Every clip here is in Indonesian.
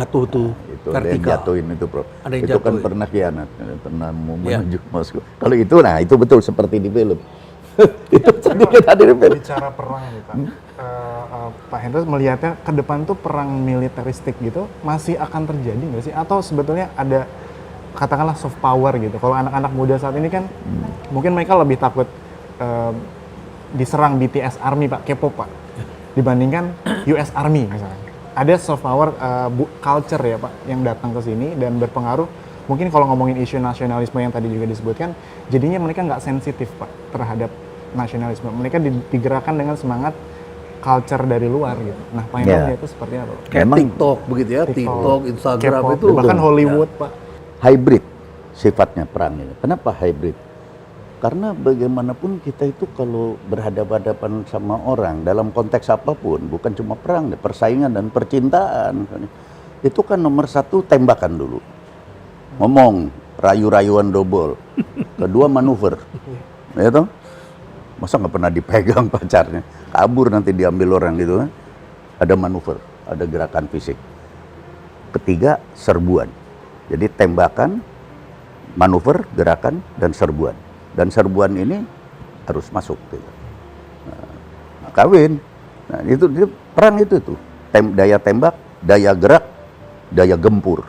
Jatuh tuh Itu ada yang vertikal. jatuhin itu, Prof. Ada yang Itu kan jatuhin. pernah khianat, pernah mau Iya. menuju ke Moskow. Kalau itu, nah itu betul seperti di film. Itu sedikit ada di film. Bicara perang nih Pak, Pak Hendra melihatnya ke depan tuh perang militeristik gitu masih akan terjadi nggak sih? Atau sebetulnya ada katakanlah soft power gitu. Kalau anak-anak muda saat ini kan mungkin mereka lebih takut diserang BTS Army Pak, K-pop Pak, dibandingkan US Army misalnya. Ada soft power culture ya Pak yang datang ke sini dan berpengaruh. Mungkin kalau ngomongin isu nasionalisme yang tadi juga disebutkan, jadinya mereka nggak sensitif Pak terhadap nasionalisme. Mereka digerakkan dengan semangat culture dari luar gitu. Nah, Pak Hendra itu seperti apa Pak? Kayak Memang TikTok begitu ya, TikTok, Instagram K-pop, itu. bahkan Hollywood Pak. Hybrid sifatnya perang ini. Kenapa hybrid? Karena bagaimanapun kita itu kalau berhadapan-hadapan sama orang dalam konteks apapun, bukan cuma perang, persaingan dan percintaan, itu kan nomor satu tembakan dulu, ngomong rayu-rayuan dobol, kedua manuver, ya toh? Masa nggak pernah dipegang pacarnya, kabur nanti diambil orang gitu kan? Ada manuver, ada gerakan fisik. Ketiga serbuan, jadi tembakan, manuver, gerakan dan serbuan. Dan serbuan ini harus masuk gitu. Nah, kawin. Nah, itu perang itu tuh. Daya tembak, daya gerak, daya gempur.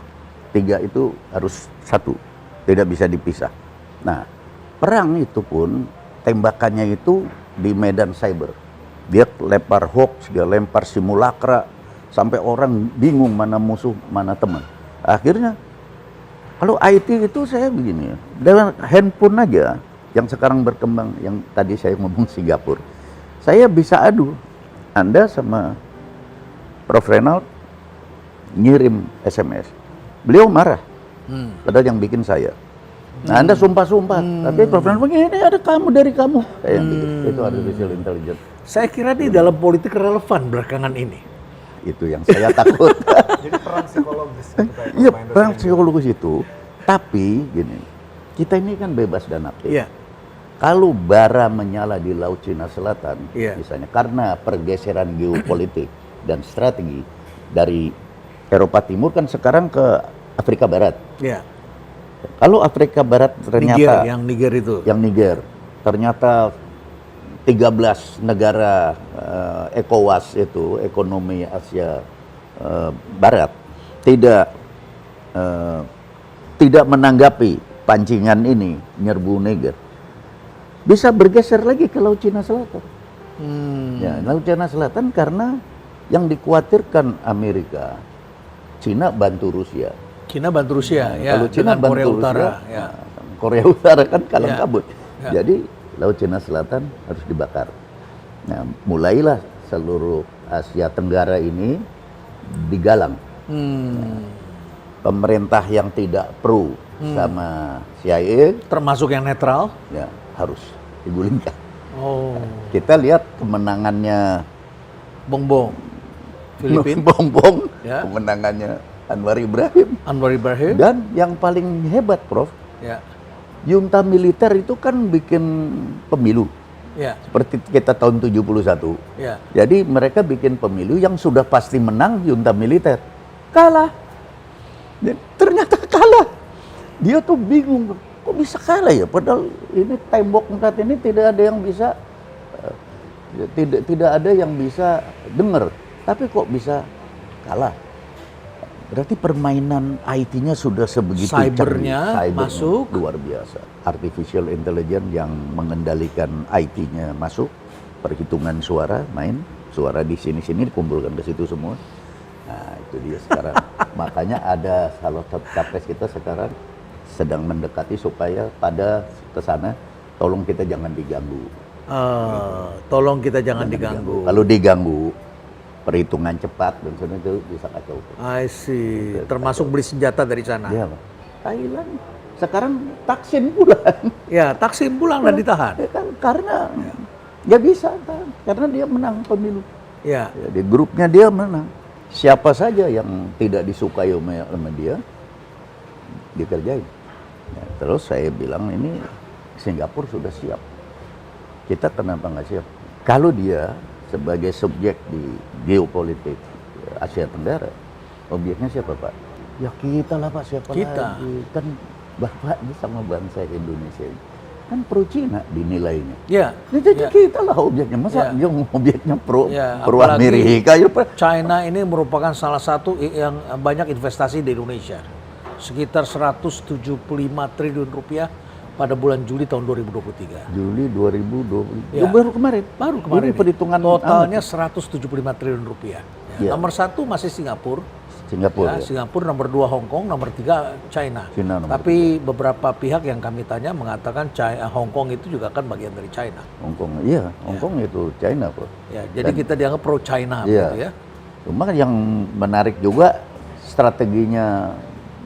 Tiga itu harus satu. Tidak bisa dipisah. Nah, perang itu pun tembakannya itu di medan cyber. Dia lempar hoax, dia lempar simulakra sampai orang bingung mana musuh, mana teman. Akhirnya kalau IT itu saya begini, dengan handphone aja yang sekarang berkembang, yang tadi saya ngomong Singapura, saya bisa adu Anda sama Prof. Reynald ngirim SMS, beliau marah, padahal yang bikin saya. Nah, Anda sumpah-sumpah, tapi Prof. Reynald begini, ada kamu dari kamu, saya yang bikin. Itu artificial intelligence. Saya kira di dalam politik relevan belakangan ini. Itu yang saya takut. Jadi perang psikologis gitu Pak. Iya, perang psikologis itu. Tapi gini, kita ini kan bebas dan aktif. Iya. Kalau bara menyala di Laut Cina Selatan, Iya. misalnya karena pergeseran geopolitik dan strategi dari Eropa Timur kan sekarang ke Afrika Barat. Iya. Kalau Afrika Barat ternyata Niger itu. yang Niger ternyata 13 negara ECOWAS itu, ekonomi Asia Barat, tidak menanggapi pancingan ini nyerbu Niger, bisa bergeser lagi ke Laut Cina Selatan. Ya, Laut Cina Selatan karena yang dikhawatirkan Amerika, Cina bantu Rusia. Cina bantu Rusia, ya. Kalau Cina dengan bantu Korea Rusia, Utara, ya. Korea Utara kan kalang Ya. kabut. Ya. Jadi Laut Cina Selatan harus dibakar. Nah, mulailah seluruh Asia Tenggara ini digalang. Pemerintah yang tidak pro sama CIA, Termasuk yang netral. ya harus digulingkan. Oh, Kita lihat kemenangannya Bongbong, Filipina, Bongbong, Ya. kemenangannya Anwar Ibrahim, Anwar Ibrahim, dan yang paling hebat, Prof, ya, junta militer itu kan bikin pemilu ya, seperti kita tahun 71. ya. Jadi mereka bikin pemilu yang sudah pasti menang, junta militer kalah. Dan ternyata kalah. Dia tuh bingung, kok bisa kalah ya? Padahal ini tembok 4 ini tidak ada yang bisa tidak ada yang bisa dengar. Tapi kok bisa kalah? Berarti permainan IT-nya sudah sebegitu Cybernya canggih. masuk. Luar biasa. Artificial intelligence yang mengendalikan IT-nya masuk, perhitungan suara main, suara di sini-sini dikumpulkan ke situ semua. Nah, itu dia sekarang. Makanya ada salah satu capres kita sekarang sedang mendekati supaya pada ke sana tolong kita jangan diganggu. Tolong kita jangan diganggu. Kalau diganggu perhitungan cepat dan sebagainya itu bisa kacau. I see. Termasuk beli senjata dari sana. Iya, Pak. Thailand sekarang Taksin pulang. Ya, Taksim pulang dan ditahan. Ya kan, karena nggak bisa kan, karena dia menang pemilu. Ya. Ya, di grupnya dia menang. Siapa saja yang tidak disukai sama dia dikerjain. Ya, terus saya bilang ini Singapura sudah siap. Kita kenapa nggak siap? Kalau dia sebagai subjek di geopolitik Asia Tenggara, Objeknya siapa Pak? Ya kita lah Pak, siapa Kita. lagi? Kan Bapak ini sama bangsa Indonesia ini. Kan pro Cina dinilainya. Ya, Ya, jadi ya. kita lah objeknya. Masa Ya. yang objeknya pro, Ya, pro apalagi Amerika? Ya, Pak. China ini merupakan salah satu yang banyak investasi di Indonesia. Sekitar 175 triliun rupiah pada bulan Juli tahun 2023. Juli 2020. Ya. Baru kemarin. Baru kemarin Ini ini. perhitungan totalnya 175 triliun rupiah. Ya. Nomor 1 masih Singapura. Singapura. Ya, Singapura, nomor 2 Hong Kong, nomor 3 China. China nomor Tapi beberapa pihak yang kami tanya mengatakan Hong Kong itu juga kan bagian dari China. Hong Kong. Iya, Hong Kong itu China, Pak. Ya, jadi kita dianggap pro China Iya. gitu ya. Cuma yang menarik juga strateginya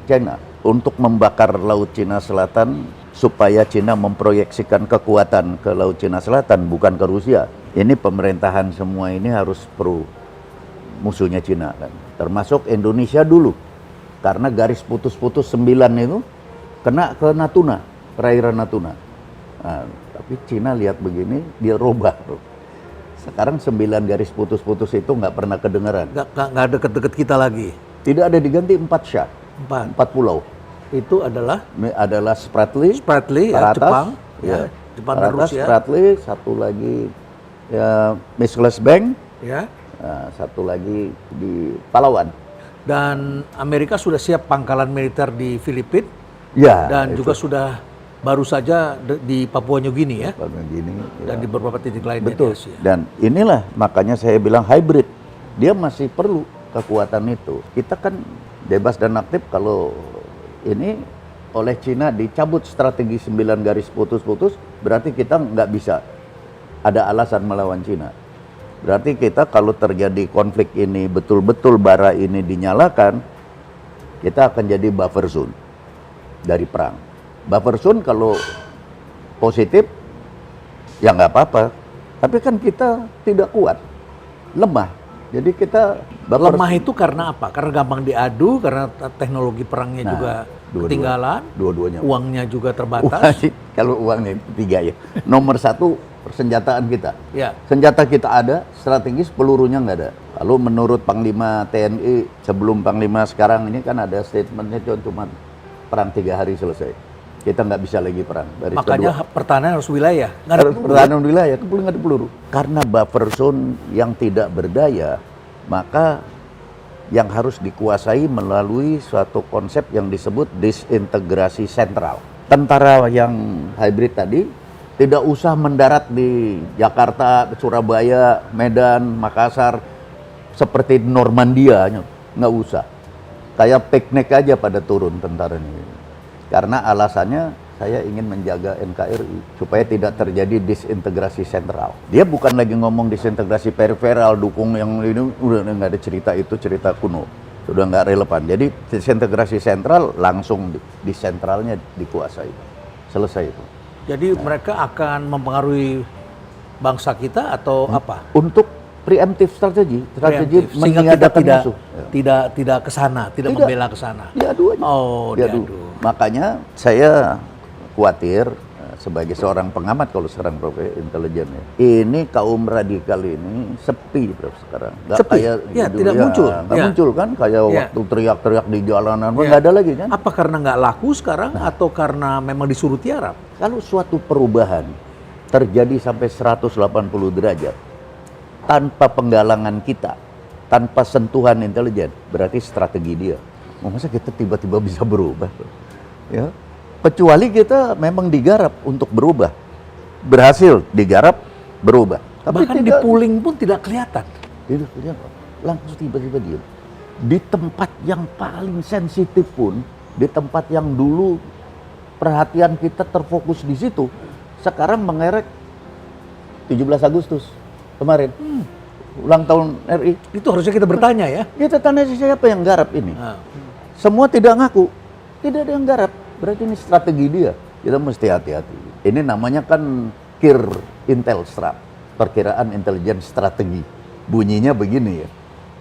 China untuk membakar Laut Cina Selatan supaya Cina memproyeksikan kekuatan ke Laut Cina Selatan, bukan ke Rusia. Ini pemerintahan semua ini harus pro musuhnya Cina kan. Termasuk Indonesia dulu. Karena garis putus-putus 9 itu kena ke Natuna, perairan Natuna. Nah, tapi Cina lihat begini, dia robah. Sekarang 9 garis putus-putus itu nggak pernah kedengaran. Nggak deket-deket kita lagi. Tidak ada, diganti 4 Shah, 4. 4 pulau. Itu adalah Ini adalah Spratly, Spratly, ya, Paratas, Jepang, ya. Jepang dan Paratas, Rusia, Spratly, satu lagi ya Miscellaneous Bank, ya. satu lagi di Palawan. Dan Amerika sudah siap pangkalan militer di Filipina Ya, dan juga sudah baru saja di Papua New Guinea ya, gini. dan di beberapa titik lainnya Betul. di Asia. Dan inilah makanya saya bilang hybrid. Dia masih perlu kekuatan itu. Kita kan bebas dan aktif kalau ini oleh Cina dicabut strategi 9 garis putus-putus, berarti kita nggak bisa ada alasan melawan Cina. Berarti kita kalau terjadi konflik ini betul-betul bara ini dinyalakan, kita akan jadi buffer zone dari perang. Buffer zone kalau positif, ya nggak apa-apa. Tapi kan kita tidak kuat, lemah. Jadi kita buffer Lemah itu karena apa? Karena gampang diadu, karena teknologi perangnya Nah, juga dua-dua. ketinggalan, dua-duanya. uangnya juga Wah, terbatas. kalau uangnya 3 ya. Nomor 1 persenjataan kita. Ya, Senjata kita ada, strategis pelurunya nggak ada. Lalu menurut Panglima TNI sebelum Panglima sekarang ini kan ada statementnya cuma perang 3 hari selesai. Kita nggak bisa lagi perang. Baris makanya kedua, pertahanan harus wilayah. Nggak ada harus peluru. pertahanan wilayah, itu nggak ada peluru. Karena buffer zone yang tidak berdaya, maka yang harus dikuasai melalui suatu konsep yang disebut disintegrasi sentral. Tentara yang hybrid tadi tidak usah mendarat di Jakarta, Surabaya, Medan, Makassar seperti Normandia, nggak usah. Kayak piknik aja pada turun tentara ini. Karena alasannya saya ingin menjaga NKRI supaya tidak terjadi disintegrasi sentral. Dia bukan lagi ngomong disintegrasi periferal, dukung yang ini udah nggak ada cerita itu, cerita kuno. Sudah nggak relevan. Jadi disintegrasi sentral langsung di sentralnya dikuasai. Selesai itu. Jadi mereka akan mempengaruhi bangsa kita atau apa? Untuk preemptive strategi Preemptif. Sehingga kita meniadakan tidak musuh. tidak ke sana, tidak Tidak. membela ke sana. Diadu aja. Oh, Diadu. diadu. Makanya saya khawatir sebagai seorang pengamat kalau sekarang Prof intelijen ya. Ini kaum radikal ini sepi Prof sekarang. Nggak Sepi? kayak Ya, dulu, tidak muncul. Nggak Ya. muncul kan kayak Ya. waktu teriak-teriak di jalanan, Ya. nggak ada lagi kan. Apa karena nggak laku sekarang atau karena memang disuruh tiarap? Kalau suatu perubahan terjadi sampai 180 derajat tanpa penggalangan kita, tanpa sentuhan intelijen, berarti strategi dia. Masa kita tiba-tiba bisa berubah? Ya. Kecuali kita memang digarap untuk berubah. Berhasil digarap, berubah. Bahkan di pooling pun tidak kelihatan. Tidak kelihatan. Langsung tiba-tiba diam. Di tempat yang paling sensitif pun, di tempat yang dulu perhatian kita terfokus di situ, sekarang mengerek 17 Agustus kemarin. Ulang tahun RI. Itu harusnya kita bertanya ya. Kita tanya siapa yang garap ini. Nah, Semua tidak ngaku. Tidak ada yang garap. Berarti ini strategi dia. Kita mesti hati-hati. Ini namanya kan KIR Intelstrat. Perkiraan intelijen strategi. Bunyinya begini ya.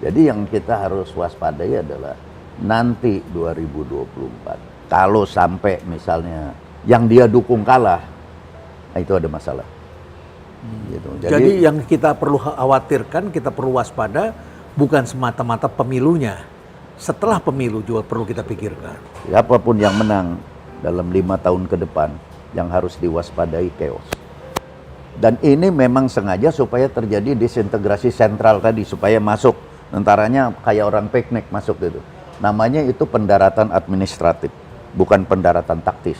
Jadi yang kita harus waspadai adalah nanti 2024. Kalau sampai misalnya yang dia dukung kalah, nah itu ada masalah. Gitu. jadi yang kita perlu khawatirkan, kita perlu waspada bukan semata-mata pemilunya, setelah pemilu juga perlu kita pikirkan. Siapapun yang menang dalam 5 tahun ke depan, yang harus diwaspadai chaos. Dan ini memang sengaja supaya terjadi disintegrasi sentral tadi, supaya masuk tentaranya kayak orang piknik masuk gitu. Namanya itu pendaratan administratif, bukan pendaratan taktis.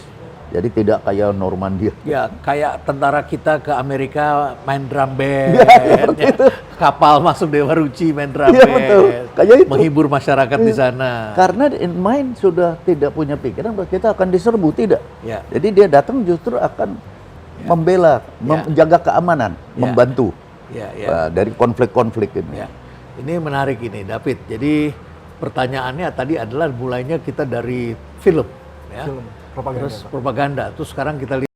Jadi tidak kayak Normandia. Ya, kayak tentara kita ke Amerika main drum band, Ya, seperti itu. kapal masuk Dewa Ruci main drum Iya, band, betul. Kayak itu. menghibur masyarakat di sana. Karena in mind sudah tidak punya pikiran bahwa kita akan diserbu, tidak. Ya. Jadi dia datang justru akan membela, menjaga keamanan, membantu Ya, ya. dari konflik-konflik ini. Ya. Ini menarik ini, David. Jadi pertanyaannya tadi adalah mulainya kita dari film, ya. Film, propaganda, Terus Pak. propaganda. Terus sekarang kita lihat